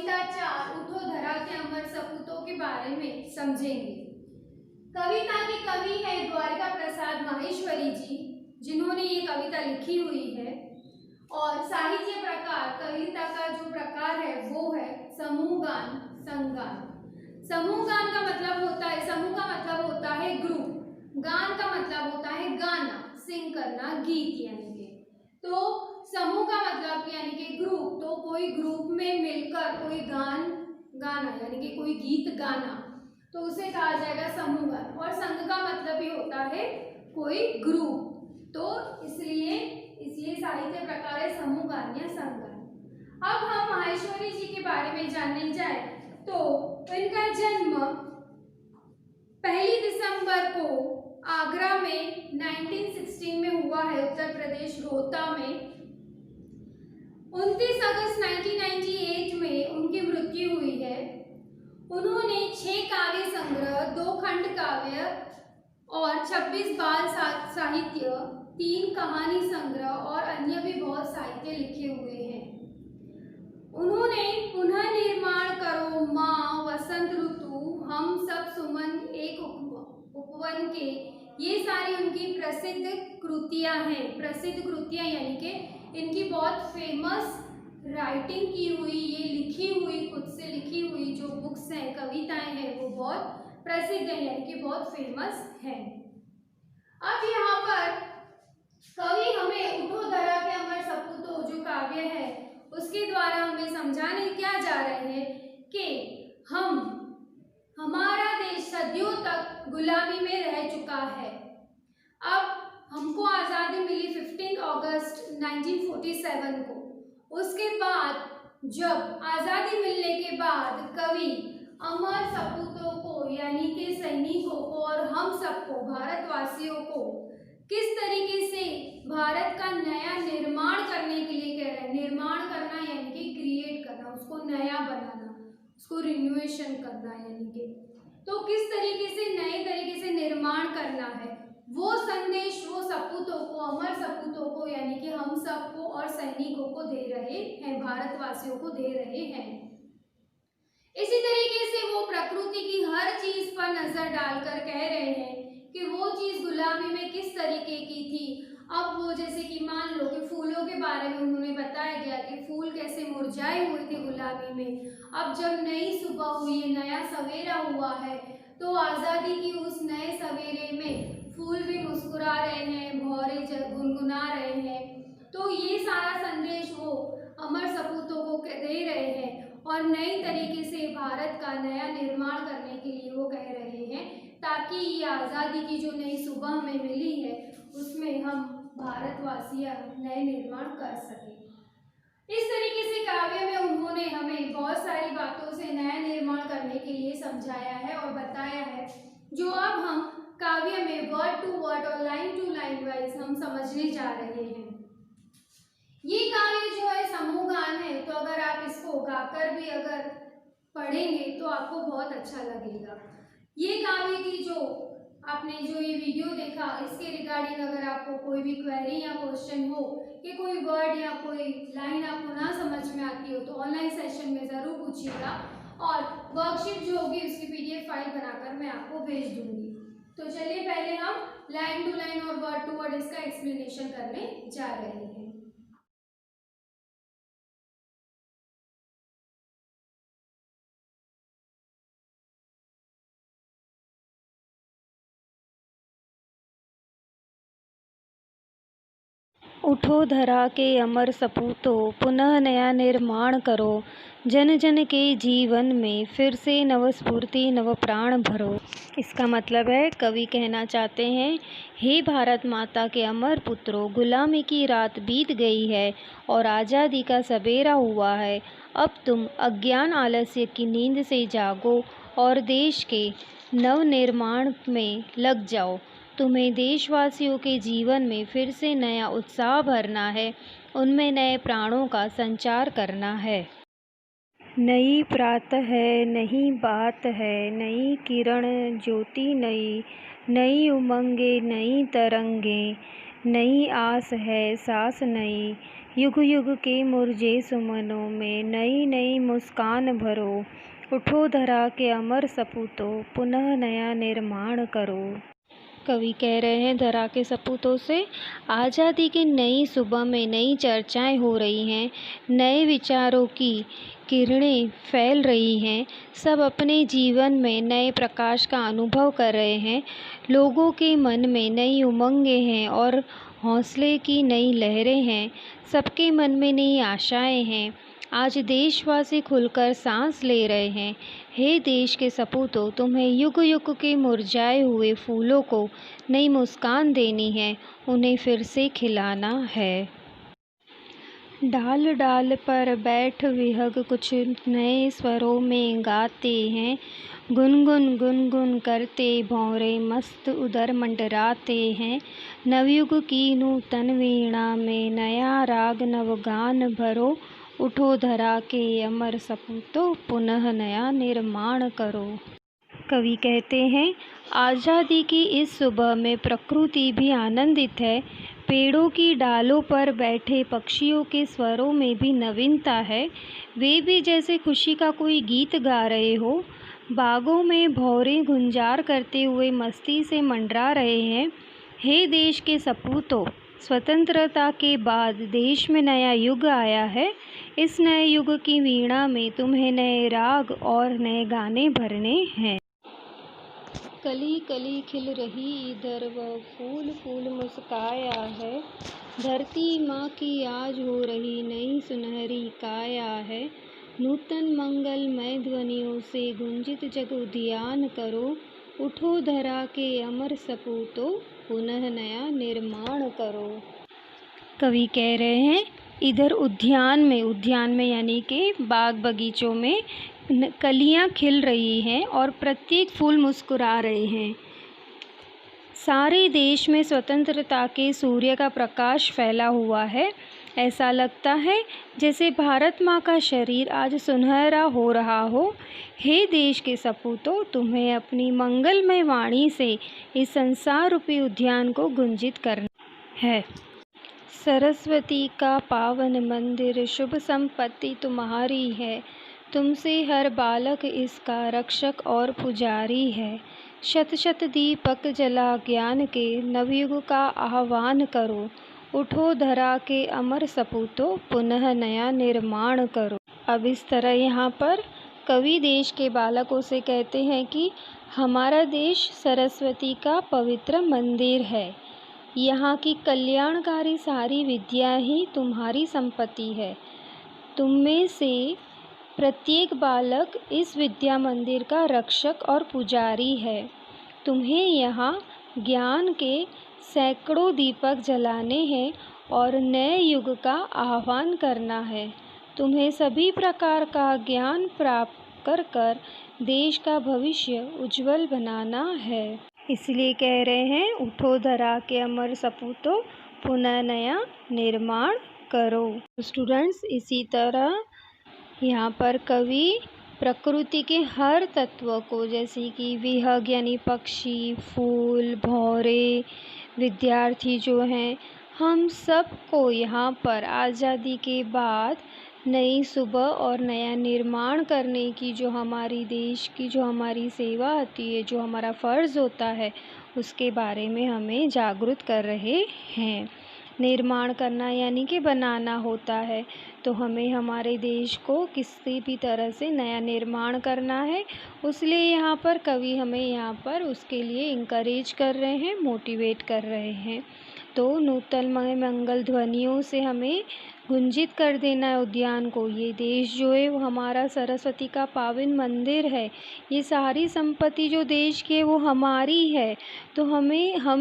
कविता 4 उठो धरा के अमर सपूतों के बारे में समझेंगे। कविता के कवि है द्वारिका प्रसाद माहेश्वरी जी, जिन्होंने ये कविता लिखी हुई है। और साहित्य प्रकार, कविता का जो प्रकार है वो है समूह गान, संगान। समूह गान का मतलब होता है, समूह का मतलब होता है ग्रुप, गान का मतलब होता है गाना, सिंग करना, गीत यानी कि। तो समूह का मतलब यानी कि ग्रुप, तो कोई ग्रुप में मिलकर कोई गान गाना यानी कि कोई गीत गाना, तो उसे कहा जाएगा समूह गान। और संघ का मतलब भी होता है कोई ग्रुप, तो इसलिए साहित्य प्रकार है समूह गान या संघ गान। अब हम माहेश्वरी जी के बारे में जानने जाए तो इनका जन्म 1 दिसंबर को आगरा में 1916 में हुआ है, उत्तर प्रदेश रोहता में। 29 अगस्त 1998 में उनकी मृत्यु हुई है। उन्होंने 6 काव्य संग्रह, 2 खंड काव्य और 26 बाल साहित्य, 3 कहानी संग्रह और अन्य भी बहुत साहित्य लिखे हुए हैं। उन्होंने पुनः निर्माण करो, माँ, वसंत ऋतु, हम सब सुमन, एक उपवन के, ये सारी उनकी प्रसिद्ध कृतियां हैं। प्रसिद्ध कृतियां यानी कि इनकी बहुत फेमस राइटिंग की हुई, ये लिखी हुई, खुद से लिखी हुई जो बुक्स हैं, कविताएं हैं, वो बहुत प्रसिद्ध हैं यानी कि बहुत फेमस हैं। अब यहाँ पर कवि हमें उठो धरा के अमर सपूतों जो काव्य है उसके द्वारा हमें समझाने क्या जा रहे हैं कि हमारा देश सदियों तक गुलामी में रह चुका है। अब हमको आज़ादी मिली 15 अगस्त 1947 को। उसके बाद जब आज़ादी मिलने के बाद कवि अमर सपूतों को यानी कि सैनिकों को और हम सबको, भारतवासियों को किस तरीके से भारत का नया निर्माण करने के लिए कह रहे हैं। निर्माण करना यानी कि क्रिएट करना, उसको नया बनाना, उसको रिन्यूएशन करना यानी कि, तो किस तरीके से नए तरीके से निर्माण करना है, वो संदेश वो सपूतों को, अमर सपूतों को यानी कि हम सबको और सैनिकों को दे रहे हैं, भारतवासियों को दे रहे हैं। इसी तरीके से वो प्रकृति की हर चीज पर नजर डालकर कह रहे हैं कि वो चीज गुलामी में किस तरीके की थी। अब वो जैसे कि मान लो कि फूलों के बारे में उन्होंने बताया गया कि फूल कैसे मुरझाए हुए थे गुलामी में। अब जब नई सुबह हुई है, नया सवेरा हुआ है, तो आज़ादी की उस नए सवेरे में फूल भी मुस्कुरा रहे हैं, भौरे गुनगुना रहे हैं। तो ये सारा संदेश वो अमर सपूतों को दे रहे हैं और नई तरीके से भारत का नया निर्माण करने के लिए वो कह रहे हैं, ताकि ये आज़ादी की जो नई सुबह हमें मिली है उसमें हम भारतवासी नए निर्माण कर सकें। इस तरीके से काव्य में उन्होंने हमें बहुत सारी बातों से नया निर्माण करने के लिए समझाया है और बताया है, जो अब हम काव्य में वर्ड टू वर्ड और लाइन टू लाइन वाइज हम समझने जा रहे हैं। ये काव्य जो है समूह गान है, तो अगर आप इसको गाकर भी अगर पढ़ेंगे तो आपको बहुत अच्छा लगेगा। ये काव्य की जो आपने जो ये वीडियो देखा, इसके रिगार्डिंग अगर आपको कोई भी क्वेरी या क्वेश्चन हो कि कोई वर्ड या कोई लाइन आपको ना समझ में आती हो, तो ऑनलाइन सेशन में ज़रूर पूछिएगा और वर्कशीट जो होगी उसकी PDF फाइल बनाकर मैं आपको भेज दूंगी। तो चलिए पहले हम लाइन टू लाइन और वर्ड टू वर्ड इसका एक्सप्लेनेशन करने जा रहे हैं। उठो धरा के अमर सपूतों, पुनः नया निर्माण करो, जन जन के जीवन में फिर से नवस्फूर्ति नव प्राण भरो। इसका मतलब है, कवि कहना चाहते हैं, हे भारत माता के अमर पुत्रों, गुलामी की रात बीत गई है और आज़ादी का सवेरा हुआ है। अब तुम अज्ञान आलस्य की नींद से जागो और देश के नवनिर्माण में लग जाओ। तुम्हें देशवासियों के जीवन में फिर से नया उत्साह भरना है, उनमें नए प्राणों का संचार करना है। नई प्रातः है, नई बात है, नई किरण ज्योति नई, नई उमंगे, नई तरंगे, नई आस है, सांस नई, युग युग के मुरझे सुमनों में नई नई मुस्कान भरो। उठो धरा के अमर सपूतों, पुनः नया निर्माण करो। कवि कह रहे हैं धरा के सपूतों से, आज़ादी की नई सुबह में नई चर्चाएं हो रही हैं, नए विचारों की किरणें फैल रही हैं। सब अपने जीवन में नए प्रकाश का अनुभव कर रहे हैं। लोगों के मन में नई उमंगें हैं और हौसले की नई लहरें हैं। सबके मन में नई आशाएं हैं। आज देशवासी खुलकर सांस ले रहे हैं। हे देश के सपूतों, तुम्हें युग युग के मुरझाए हुए फूलों को नई मुस्कान देनी है, उन्हें फिर से खिलाना है। डाल डाल पर बैठ विहग कुछ नए स्वरों में गाते हैं। गुनगुन गुनगुन करते भौरे मस्त उदर मंडराते हैं। नवयुग की नूतन वीणा में नया राग नवगान भरो। उठो धरा के अमर सपूतों, पुनः नया निर्माण करो। कवि कहते हैं, आज़ादी की इस सुबह में प्रकृति भी आनंदित है। पेड़ों की डालों पर बैठे पक्षियों के स्वरों में भी नवीनता है। वे भी जैसे खुशी का कोई गीत गा रहे हो। बागों में भौरे गुंजार करते हुए मस्ती से मंडरा रहे हैं। हे देश के सपूतों, स्वतंत्रता के बाद देश में नया युग आया है। इस नए युग की वीणा में तुम्हें नए राग और नए गाने भरने हैं। कली कली खिल रही इधर वह फूल फूल मुस्काया है। धरती माँ की आज हो रही नई सुनहरी काया है। नूतन मंगलमय ध्वनियों से गुंजित जग उद्यान करो। उठो धरा के अमर सपूतों, पुनः नया निर्माण करो। कवि कह रहे हैं, इधर उद्यान में यानी कि बाग बगीचों में कलियां खिल रही हैं और प्रत्येक फूल मुस्कुरा रहे हैं। सारे देश में स्वतंत्रता के सूर्य का प्रकाश फैला हुआ है। ऐसा लगता है जैसे भारत माँ का शरीर आज सुनहरा हो रहा हो। हे देश के सपूतों, तुम्हें अपनी मंगलमय वाणी से इस संसार रूपी उद्यान को गुंजित करना है। सरस्वती का पावन मंदिर, शुभ संपत्ति तुम्हारी है। तुमसे हर बालक इसका रक्षक और पुजारी है। शत शत दीपक जला ज्ञान के, नवयुग का आह्वान करो। उठो धरा के अमर सपूतों, पुनः नया निर्माण करो। अब इस तरह यहाँ पर कवि देश के बालकों से कहते हैं कि हमारा देश सरस्वती का पवित्र मंदिर है। यहाँ की कल्याणकारी सारी विद्या ही तुम्हारी संपत्ति है। तुम में से प्रत्येक बालक इस विद्या मंदिर का रक्षक और पुजारी है। तुम्हें यहाँ ज्ञान के सैकड़ों दीपक जलाने हैं और नए युग का आह्वान करना है। तुम्हें सभी प्रकार का ज्ञान प्राप्त कर कर देश का भविष्य उज्जवल बनाना है। इसलिए कह रहे हैं, उठो धरा के अमर सपूतों, पुनः नया निर्माण करो। स्टूडेंट्स, इसी तरह यहाँ पर कवि प्रकृति के हर तत्व को, जैसे कि विहग यानी पक्षी, फूल, भौरे, विद्यार्थी जो हैं, हम सब को यहाँ पर आज़ादी के बाद नई सुबह और नया निर्माण करने की जो हमारी देश की जो हमारी सेवा आती है, जो हमारा फ़र्ज़ होता है, उसके बारे में हमें जागरूक कर रहे हैं। निर्माण करना यानी कि बनाना होता है, तो हमें हमारे देश को किसी भी तरह से नया निर्माण करना है। इसलिए यहाँ पर कवि हमें यहाँ पर उसके लिए इंकरेज कर रहे हैं, मोटिवेट कर रहे हैं। तो नूतनमय मंगल ध्वनियों से हमें गुंजित कर देना है उद्यान को। ये देश जो है वो हमारा सरस्वती का पावन मंदिर है। ये सारी संपत्ति जो देश की है वो हमारी है। तो हम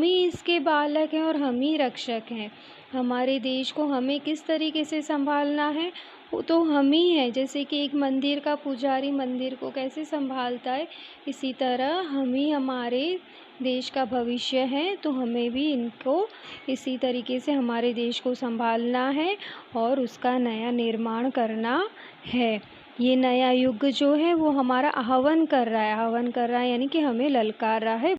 ही इसके बालक हैं और हम ही रक्षक हैं। हमारे देश को हमें किस तरीके से संभालना है, वो तो हम ही हैं। जैसे कि एक मंदिर का पुजारी मंदिर को कैसे संभालता है, इसी तरह हम ही हमारे देश का भविष्य है। तो हमें भी इनको इसी तरीके से हमारे देश को संभालना है और उसका नया निर्माण करना है। ये नया युग जो है वो हमारा आह्वान कर रहा है यानी कि हमें ललकार रहा है।